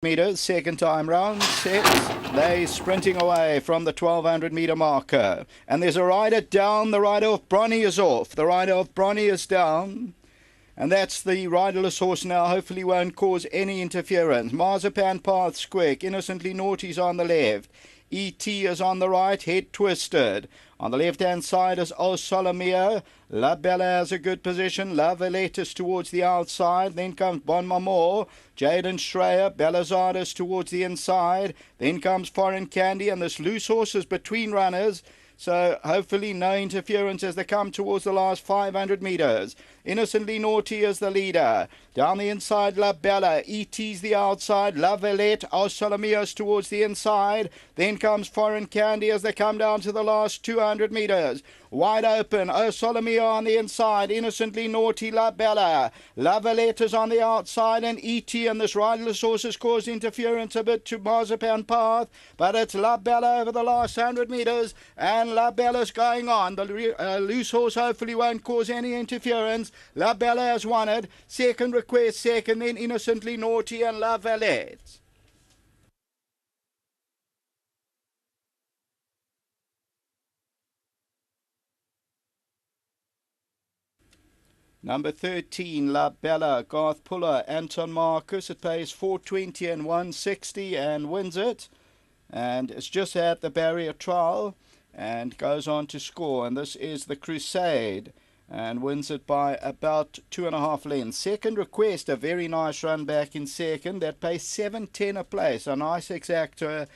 meters, second time round, set. They sprinting away from the 1200 meter marker. And there's a rider down. The rider of Bronny is off. The rider of Bronny is down. And that's the riderless horse now. Hopefully won't cause any interference. Marzipan Path's quick. Innocently Naughty's on the left. E.T. is on the right, head twisted. On the left-hand side is O Solomia. La Bella has a good position. La Valette is towards the outside. Then comes Bon Mamour. Jaden Schreier. Belazardis towards the inside. Then comes Foreign Candy. And this loose horse is between runners. So hopefully no interference as they come towards the last 500 meters. Innocently Naughty is the leader. Down the inside, La Bella. E.T.'s the outside. La Valette. Solomia towards the inside. Then comes Foreign Candy as they come down to the last 200 meters. Wide open. Solomia on the inside. Innocently Naughty, La Bella. La Valette is on the outside, and E.T. and this riderless horse has caused interference a bit to Marzipan Path. But it's La Bella over the last 100 meters, and La Bella's going on. The loose horse hopefully won't cause any interference. La Bella has won it. Second Request, second, then Innocently Naughty and La Valette. Number 13, La Bella, Garth Puller, Anton Marcus. It pays 420 and 160 and wins it. And it's just had the barrier trial and goes on to score. And this is the Crusade and wins it by about 2.5 lengths. Second Request, a very nice run back in second. That pays 710 a place. A nice exactor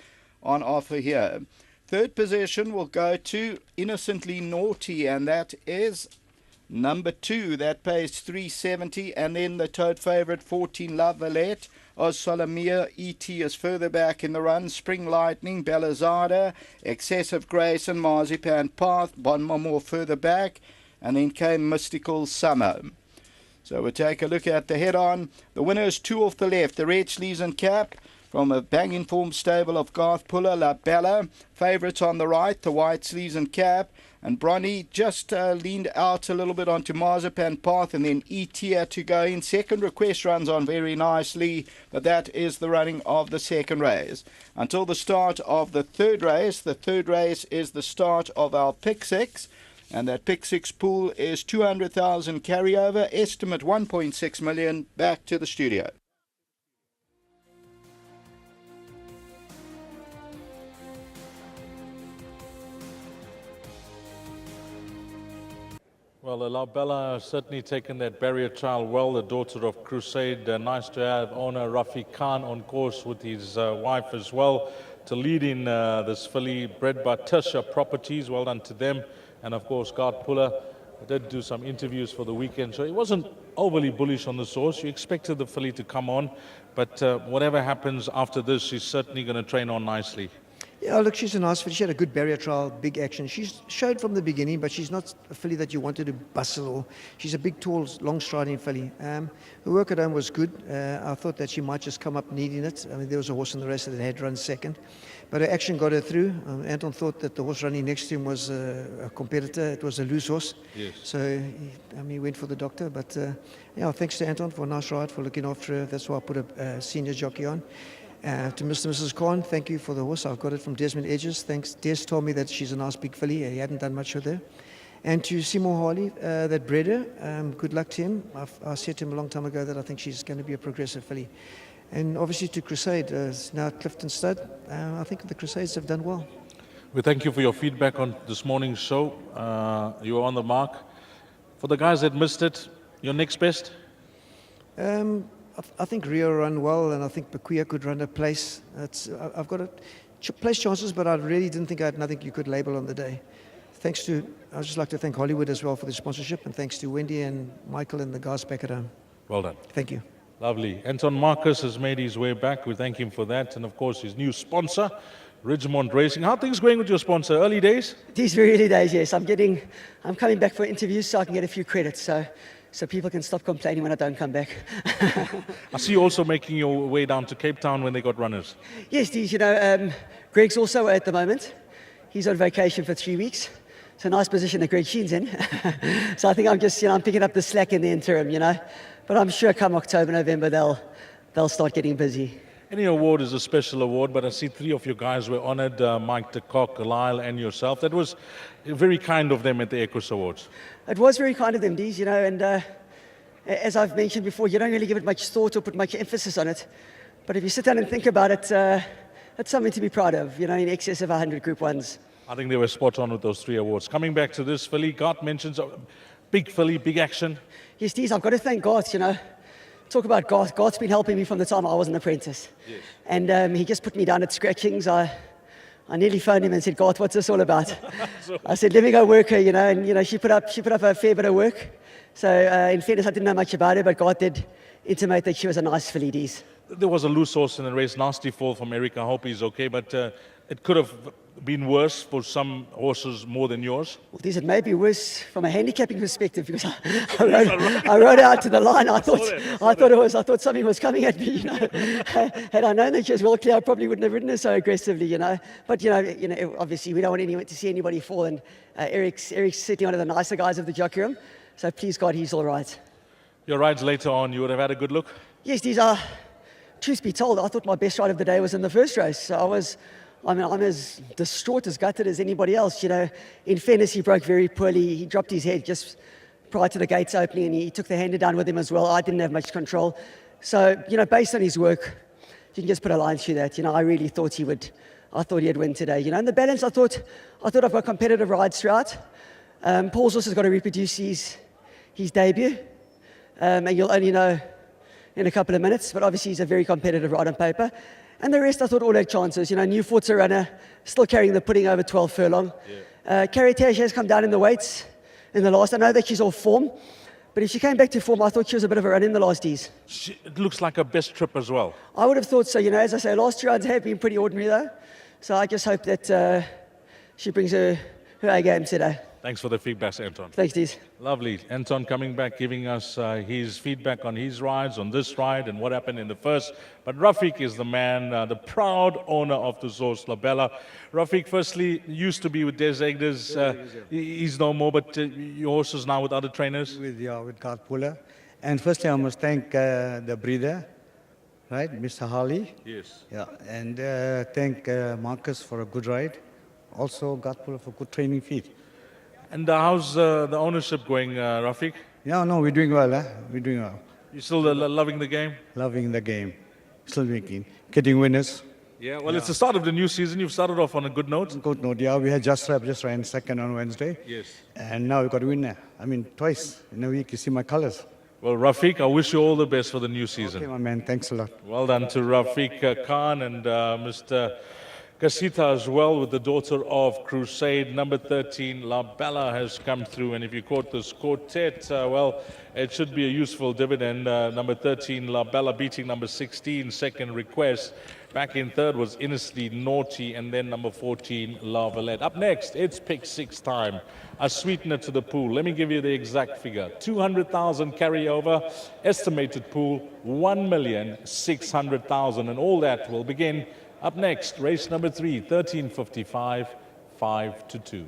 on offer here. Third position will go to Innocently Naughty, and that is number 2, that pays 370, and then the tote favourite 14, La Valette. Solomia, E.T. is further back in the run. Spring Lightning, Belazada, Excessive Grace and Marzipan Path. Bon Mamour further back, and then came Mystical Summer. So we'll take a look at the head-on. The winner is 2 off the left, the red sleeves and cap, from a bang-informed stable of Garth Puller, La Bella. Favourites on the right, the white sleeves and cap. And Bronny just leaned out a little bit onto Marzipan Path, and then E.T. had to go in. Second Request runs on very nicely, but that is the running of the second race. Until the start of the third race. The third race is the start of our Pick 6. And that Pick 6 pool is 200,000 carryover, estimate 1.6 million. Back to the studio. Well, La Bella has certainly taken that barrier trial well, the daughter of Crusade. Nice to have owner Rafi Khan on course with his wife as well to lead in this filly, bred by Tisha Properties. Well done to them. And of course, Garth Puller did do some interviews for the weekend, so he wasn't overly bullish on the horse. You expected the filly to come on, but whatever happens after this, she's certainly going to train on nicely. Yeah, look, she's a nice filly. She had a good barrier trial, big action. She's showed from the beginning, but she's not a filly that you wanted to bustle. She's a big, tall, long-striding filly. Her work at home was good. I thought that she might just come up needing it. I mean, there was a horse in the race that had run second, but her action got her through. Anton thought that the horse running next to him was a competitor. It was a loose horse. Yes. So he went for the doctor. But yeah, thanks to Anton for a nice ride, for looking after her. That's why I put a senior jockey on. To Mr. and Mrs. Khan, thank you for the horse. I've got it from Desmond Edges. Thanks. Des told me that she's a nice big filly. He hadn't done much with her. And to Seymour Harley, that bred her, good luck to him. I said to him a long time ago that I think she's going to be a progressive filly. And obviously to Crusade, now at Clifton Stud, I think the Crusades have done well. We thank you for your feedback on this morning's show. You were on the mark. For the guys that missed it, your next best? I think Rio run well, and I think Bakuya could run a place. I've got place chances, but I really didn't think I had nothing you could label on the day. I'd just like to thank Hollywood as well for the sponsorship, and thanks to Wendy and Michael and the guys back at home. Well done. Thank you. Lovely. Anton Marcus has made his way back. We thank him for that. And of course, his new sponsor, Ridgemont Racing. How are things going with your sponsor? Early days? These very early days, yes. I'm coming back for interviews so I can get a few credits. So people can stop complaining when I don't come back. I see you also making your way down to Cape Town when they got runners. Yes, Dees, Greg's also at the moment. He's on vacation for 3 weeks. It's a nice position that Greg Sheen's in. So I think I'm picking up the slack in the interim, But I'm sure come October, November, they'll start getting busy. Any award is a special award, but I see 3 of your guys were honored, Mike de Kock, Lyle, and yourself. That was very kind of them at the Equus Awards. It was very kind of them, Dees, you know, and as I've mentioned before, you don't really give it much thought or put much emphasis on it. But if you sit down and think about it, it's something to be proud of, you know, in excess of 100 Group 1s. I think they were spot on with those 3 awards. Coming back to this filly, Gart mentions big filly, big action. Yes, Dees, I've got to thank Garth, you know. Talk about Garth. Garth's been helping me from the time I was an apprentice. Yes. And he just put me down at scratchings. I nearly phoned him and said, Garth, what's this all about? I said, let me go work her, you know, and, you know, she put up a fair bit of work. So, in fairness, I didn't know much about her, but Garth did intimate that she was a nice filly, Dees. There was a loose horse in the race, nasty fall from Eric. I hope he's okay, but it could have been worse for some horses more than yours. Well, Dees, it may be worse from a handicapping perspective because I rode out to the line. I thought something was coming at me. You know, had I known that she was well clear, I probably wouldn't have ridden her so aggressively. You know, but you know, obviously we don't want anyone to see anybody fall. And Eric's certainly one of the nicer guys of the jockey room. So please God, he's all right. Your rides later on, you would have had a good look. Yes, Dees. Truth be told, I thought my best ride of the day was in the first race. So I'm as distraught, as gutted as anybody else. You know, in fairness, he broke very poorly. He dropped his head just prior to the gates opening, and he took the hander down with him as well. I didn't have much control. So, you know, based on his work, you can just put a line through that. You know, I really thought he would. I thought he'd win today. You know, and the balance, I thought I've got competitive rides throughout. Paul's also got to reproduce his debut, and you'll only know in a couple of minutes. But obviously, he's a very competitive ride on paper. And the rest, I thought, all had chances. You know, Newfort's a runner, still carrying the pudding over 12 furlong. Yeah. Caritage has come down in the weights in the last. I know that she's off form, but if she came back to form, I thought she was a bit of a run in the last D's. It looks like her best trip as well. I would have thought so. You know, as I say, last 2 rounds have been pretty ordinary, though. So I just hope that she brings her A game today. Thanks for the feedback, Anton. Thanks, Dees. Lovely. Anton coming back, giving us his feedback on his rides, on this ride, and what happened in the first. But Rafiq is the man, the proud owner of the horse, La Bella. Rafiq, firstly, used to be with Des Egders. He's no more, but your horse is now with other trainers? With Gart Puller. And firstly, I must thank the breeder, right, Mr. Harley. Yes. Yeah, and thank Marcus for a good ride. Also, Gart Puller for good training feet. And how's the ownership going, Rafiq? Yeah, no, we're doing well. We're doing well. You still loving the game? Loving the game. Still getting winners. Yeah, well, it's the start of the new season. You've started off on a good note. Good note, yeah. We had just ran second on Wednesday. Yes. And now we've got a winner. I mean, twice in a week. You see my colors. Well, Rafiq, I wish you all the best for the new season. Okay, my man. Thanks a lot. Well done to Rafiq Khan and Mr. Casita as well, with the daughter of Crusade. Number 13, La Bella, has come through. And if you caught this quartet, well, it should be a useful dividend. Number 13, La Bella, beating number 16, Second Request. Back in third was Innesly Naughty, and then number 14, La Valette. Up next, it's pick 6 time. A sweetener to the pool. Let me give you the exact figure. 200,000 carryover. Estimated pool, 1,600,000. And all that will begin up next, race number 3, 13:55, 5 to 2.